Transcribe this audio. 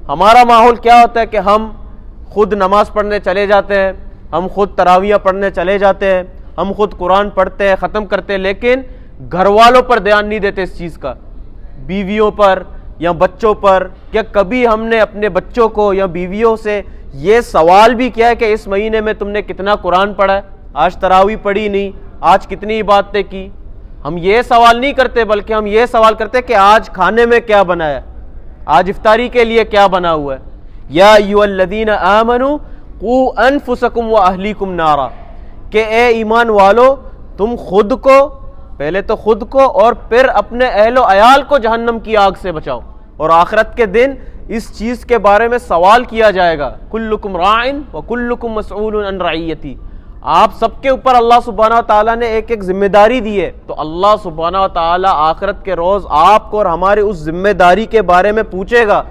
हमारा माहौल क्या होता है कि हम खुद नमाज पढ़ने चले जाते हैं, हम खुद तरावियाँ पढ़ने चले जाते हैं, हम खुद कुरान पढ़ते हैं, ख़त्म करते हैं, लेकिन घर वालों पर ध्यान नहीं देते इस चीज़ का, बीवियों पर या बच्चों पर। क्या कभी हमने अपने बच्चों को या बीवियों से ये सवाल भी किया है कि इस महीने में तुमने कितना कुरान पढ़ा है, आज तरावी पढ़ी नहीं, आज कितनी इबादतें की? हम ये सवाल नहीं करते, बल्कि हम ये सवाल करते कि आज खाने में क्या बना है, आज इफ्तारी के लिए क्या बना हुआ है। या अय्युहल्लज़ीना आमनू कू अनफुसकुम व अहलीकुम नारा, कि ए ईमान वालो तुम खुद को, पहले तो खुद को और फिर अपने अहलो अयाल को जहन्नम की आग से बचाओ। और आखिरत के दिन इस चीज़ के बारे में सवाल किया जाएगा, कुल्लुकुम राइन व कुल्लुकुम मसऊलुन अन रइयती। आप सबके ऊपर अल्लाह सुब्हानहू व तआला ने एक एक जिम्मेदारी दी है, तो अल्लाह सुब्हानहू व तआला आखिरत के रोज़ आपको और हमारे उस जिम्मेदारी के बारे में पूछेगा।